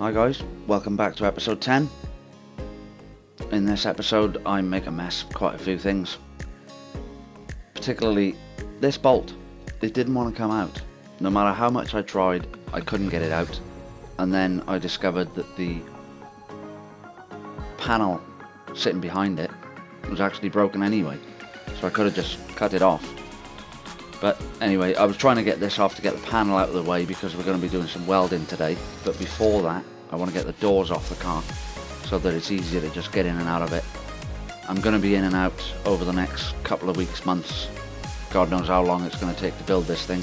Hi guys, welcome back to episode 10. In this episode I make a mess of quite a few things. Particularly this bolt. It didn't want to come out. No matter how much I tried, I couldn't get it out. And then I discovered that the panel sitting behind it was actually broken anyway. So I could have just cut it off. But anyway, I was trying to get this off to get the panel out of the way because we're going to be doing some welding today. But before that, I want to get the doors off the car so that it's easier to just get in and out of it. I'm going to be in and out over the next couple of weeks, months. God knows how long it's going to take to build this thing.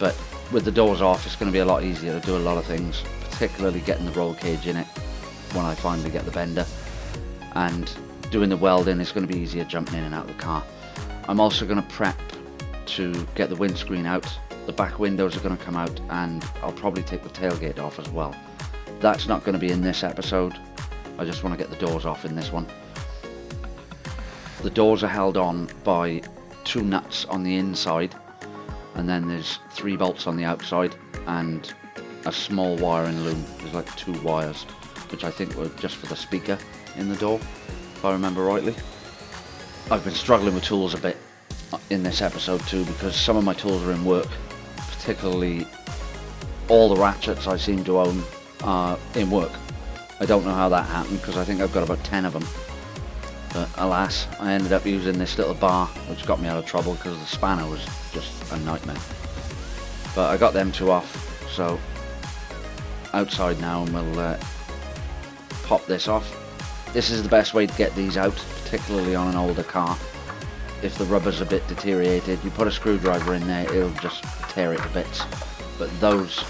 But with the doors off, it's going to be a lot easier to do a lot of things, particularly getting the roll cage in it when I finally get the bender. And doing the welding is going to be easier jumping in and out of the car. I'm also going to prep to get the windscreen out. The back windows are going to come out, and I'll probably take the tailgate off as well. That's not going to be in this episode. I just want to get the doors off in this one. The doors are held on by 2 nuts on the inside, and then there's 3 bolts on the outside and a small wiring loom. There's like 2 wires, which I think were just for the speaker in the door, if I remember rightly. I've been struggling with tools a bit in this episode too, because some of my tools are in work, particularly all the ratchets I seem to own are in work. I don't know how that happened because I think I've got about 10 of them, but alas, I ended up using this little bar, which got me out of trouble because the spanner was just a nightmare. But I got them 2 off, so outside now, and we'll pop this off. This is the best way to get these out, particularly on an older car. If the rubber's a bit deteriorated, you put a screwdriver in there, it'll just tear it to bits. But those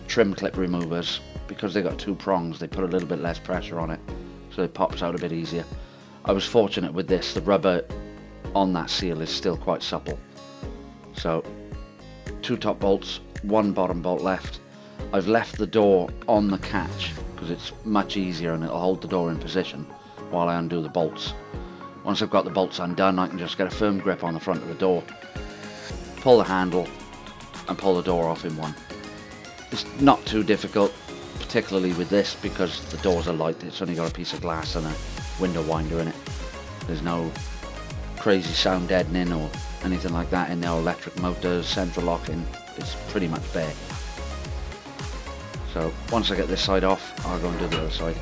trim clip removers, because they got 2 prongs, they put a little bit less pressure on it, so it pops out a bit easier. I was fortunate with this, the rubber on that seal is still quite supple. So 2 top bolts, 1 bottom bolt left. I've left the door on the catch because it's much easier and it'll hold the door in position while I undo the bolts. Once I've got the bolts undone, I can just get a firm grip on the front of the door, pull the handle and pull the door off in one. It's not too difficult, particularly with this, because the doors are light. It's only got a piece of glass and a window winder in it. There's no crazy sound deadening or anything like that in there, electric motors, central locking. It's pretty much bare. So once I get this side off, I'll go and do the other side.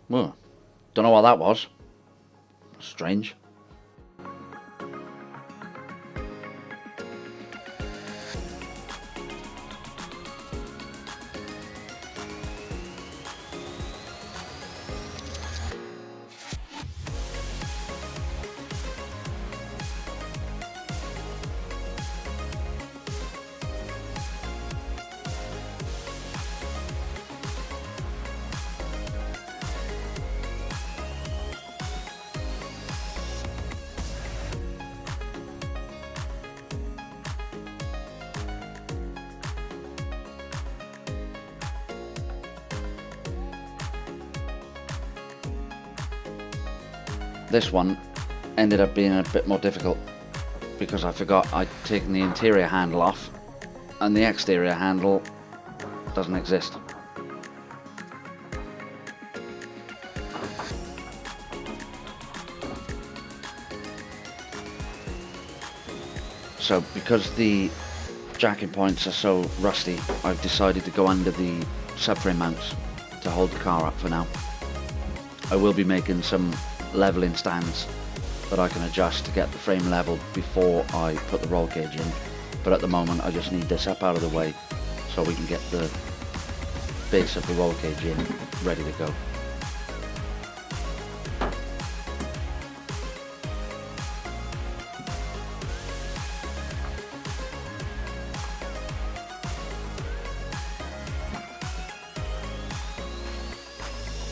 Well, don't know what that was. Strange. This one ended up being a bit more difficult because I forgot I'd taken the interior handle off and the exterior handle doesn't exist. So because the jacking points are so rusty, I've decided to go under the subframe mounts to hold the car up for now. I will be making some leveling stands that I can adjust to get the frame level before I put the roll cage in, but at the moment I just need this up out of the way so we can get the base of the roll cage in ready to go.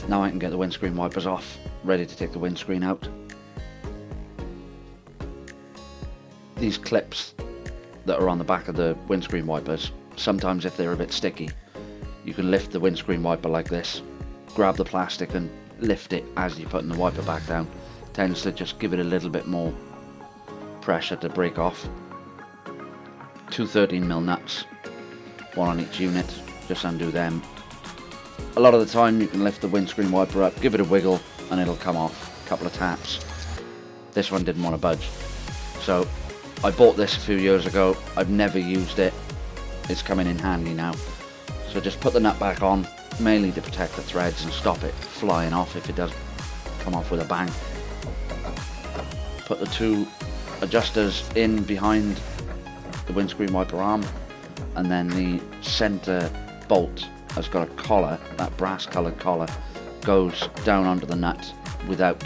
Now I can get the windscreen wipers off, ready to take the windscreen out. These clips that are on the back of the windscreen wipers, sometimes if they're a bit sticky, you can lift the windscreen wiper like this, grab the plastic and lift it as you're putting the wiper back down. Tends to just give it a little bit more pressure to break off. Two 13mm nuts, one on each unit, just undo them. A lot of the time you can lift the windscreen wiper up, give it a wiggle and it'll come off. A couple of taps. This one didn't want to budge. So I bought this a few years ago. I've never used it. It's coming in handy now. So just put the nut back on, mainly to protect the threads and stop it flying off if it does come off with a bang. Put the two adjusters in behind the windscreen wiper arm, and then the center bolt has got a collar, that brass coloured collar goes down onto the nut without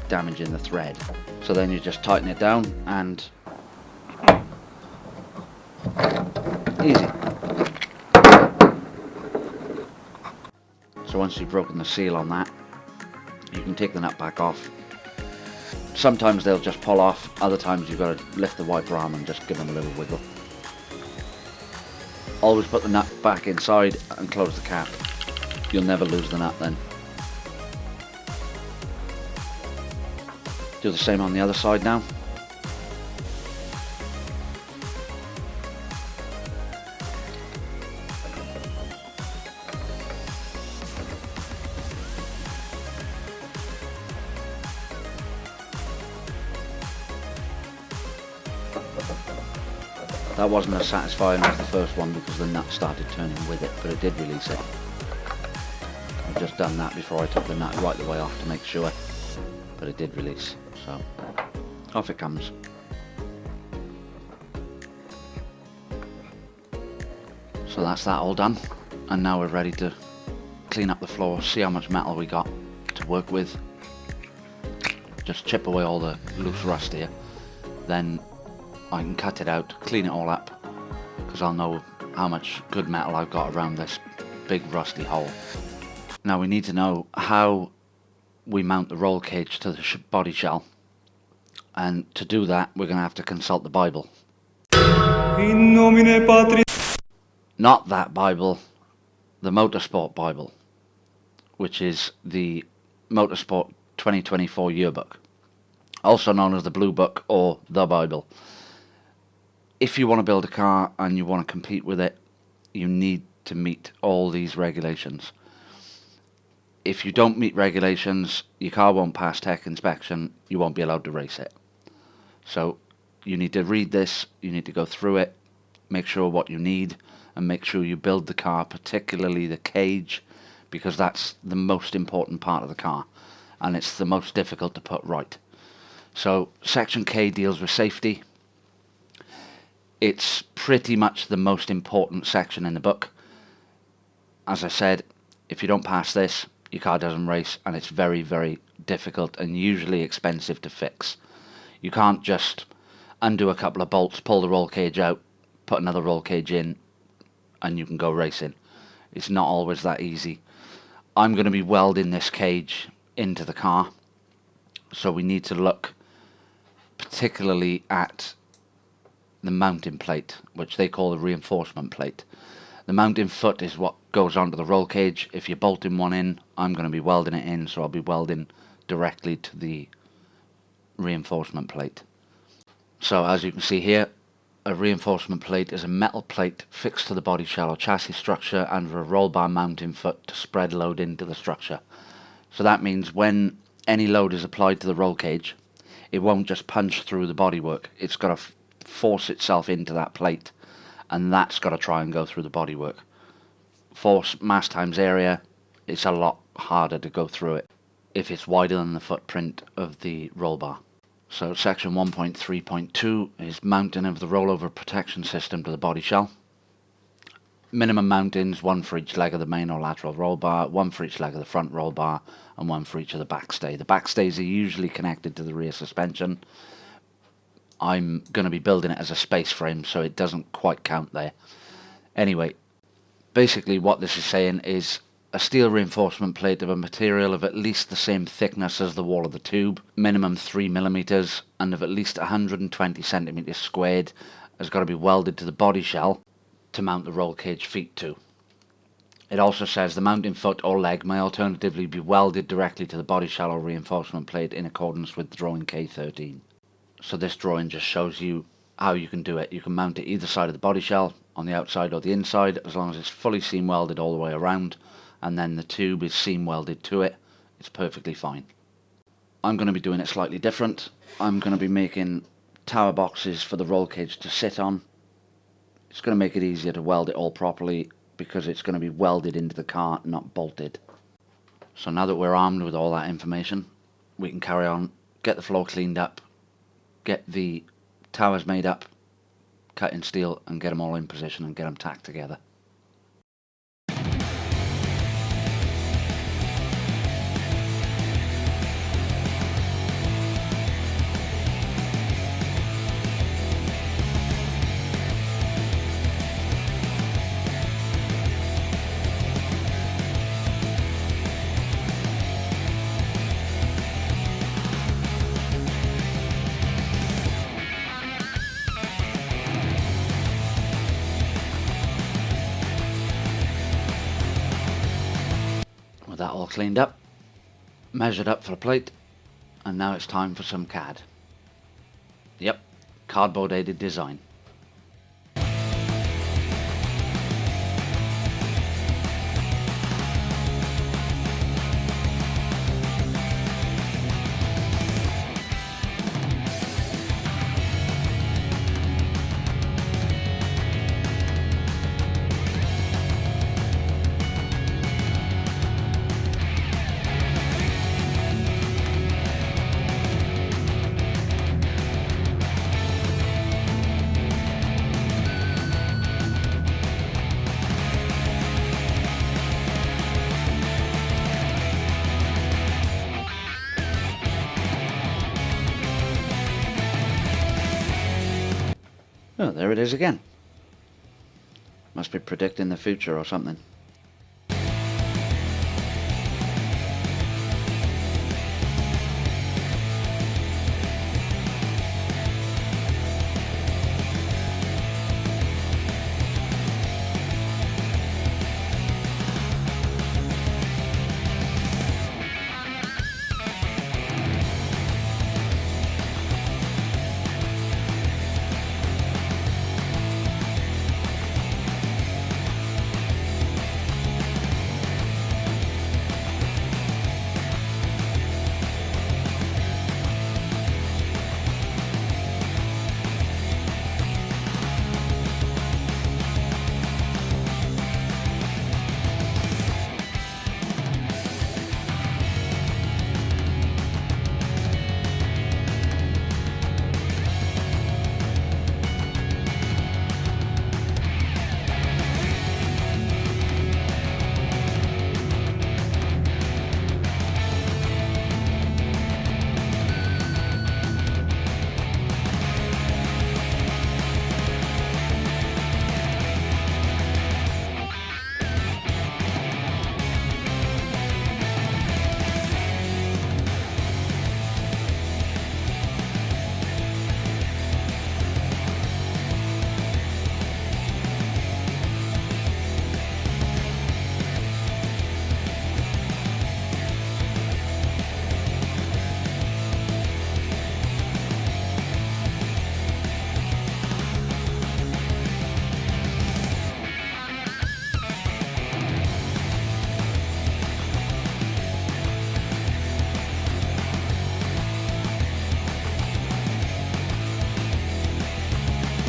damaging the thread. So then you just tighten it down and easy. So once you've broken the seal on that, you can take the nut back off. Sometimes they'll just pull off, other times you've got to lift the wiper arm and just give them a little wiggle. Always put the nut back inside and close the cap. You'll never lose the nut then. Do the same on the other side now. That wasn't as satisfying as the first one because the nut started turning with it, but it did release it. I've just done that before I took the nut right the way off to make sure, but it did release, so off it comes. So that's that all done, and now we're ready to clean up the floor, see how much metal we got to work with. Just chip away all the loose rust here, then I can cut it out, clean it all up, because I'll know how much good metal I've got around this big rusty hole. Now we need to know how we mount the roll cage to the body shell, and to do that we're going to have to consult the Bible. In nomine Patri. Not that Bible, the Motorsport Bible, which is the Motorsport 2024 yearbook, also known as the Blue Book or the Bible. If you want to build a car and you want to compete with it, you need to meet all these regulations. If you don't meet regulations, your car won't pass tech inspection, you won't be allowed to race it. So you need to read this, you need to go through it, make sure what you need, and make sure you build the car, particularly the cage, because that's the most important part of the car, and it's the most difficult to put right. So Section K deals with safety. It's pretty much the most important section in the book. As I said, if you don't pass this, your car doesn't race, and it's very, very difficult and usually expensive to fix. You can't just undo a couple of bolts, pull the roll cage out, put another roll cage in, and you can go racing. It's not always that easy. I'm going to be welding this cage into the car, so we need to look particularly at the mounting plate, which they call the reinforcement plate. The mounting foot is what goes onto the roll cage. If you're bolting one in, I'm going to be welding it in, so I'll be welding directly to the reinforcement plate. So as you can see here, a reinforcement plate is a metal plate fixed to the body shell or chassis structure under a roll bar mounting foot to spread load into the structure. So that means when any load is applied to the roll cage, it won't just punch through the bodywork. It's got to force itself into that plate, and that's got to try and go through the bodywork. Force mass times area, it's a lot harder to go through it if it's wider than the footprint of the roll bar. So section 1.3.2 is mounting of the rollover protection system to the body shell. Minimum mountings, one for each leg of the main or lateral roll bar, one for each leg of the front roll bar, and one for each of the backstay. The backstays are usually connected to the rear suspension. I'm going to be building it as a space frame, so it doesn't quite count there. Anyway, basically what this is saying is a steel reinforcement plate of a material of at least the same thickness as the wall of the tube, minimum 3 millimeters, and of at least 120 centimeters squared, has got to be welded to the body shell to mount the roll cage feet to. It also says the mounting foot or leg may alternatively be welded directly to the body shell or reinforcement plate in accordance with drawing K13. So this drawing just shows you how you can do it. You can mount it either side of the body shell, on the outside or the inside, as long as it's fully seam welded all the way around, and then the tube is seam welded to it. It's perfectly fine. I'm going to be doing it slightly different. I'm going to be making tower boxes for the roll cage to sit on. It's going to make it easier to weld it all properly because it's going to be welded into the car, not bolted. So now that we're armed with all that information, we can carry on, get the floor cleaned up, get the towers made up, cut in steel, and get them all in position and get them tacked together. With that all cleaned up, measured up for a plate, and now it's time for some CAD. Yep, cardboard aided design. Oh, there it is again. Must be predicting the future or something.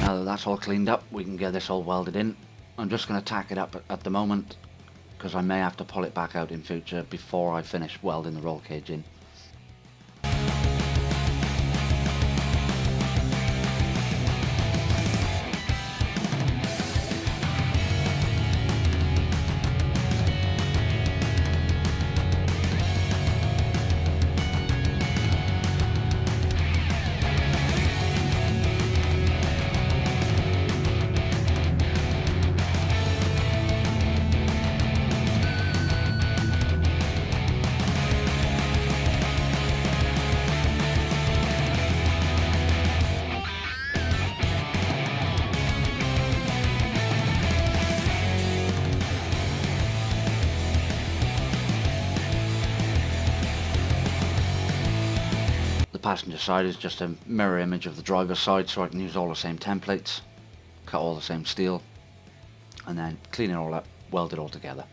Now that that's all cleaned up, we can get this all welded in. I'm just going to tack it up at the moment, because I may have to pull it back out in future before I finish welding the roll cage in. The passenger side is just a mirror image of the driver's side, so I can use all the same templates, cut all the same steel, and then clean it all up, weld it all together.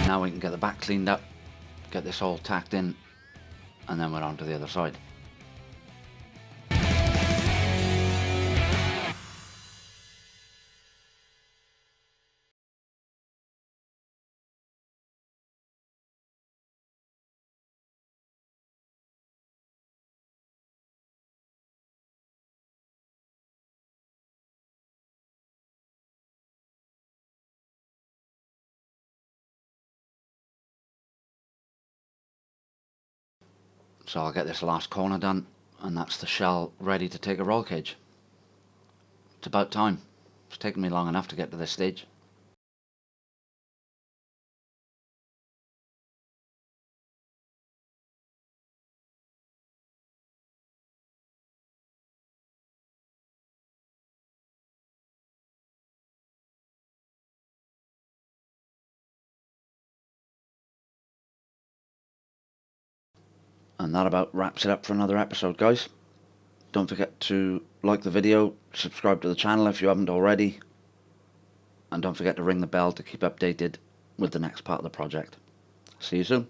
Now we can get the back cleaned up, get this all tacked in, and then we're on to the other side. So I'll get this last corner done, and that's the shell ready to take a roll cage. It's about time. It's taken me long enough to get to this stage. And that about wraps it up for another episode, guys. Don't forget to like the video, subscribe to the channel if you haven't already, and don't forget to ring the bell to keep updated with the next part of the project. See you soon.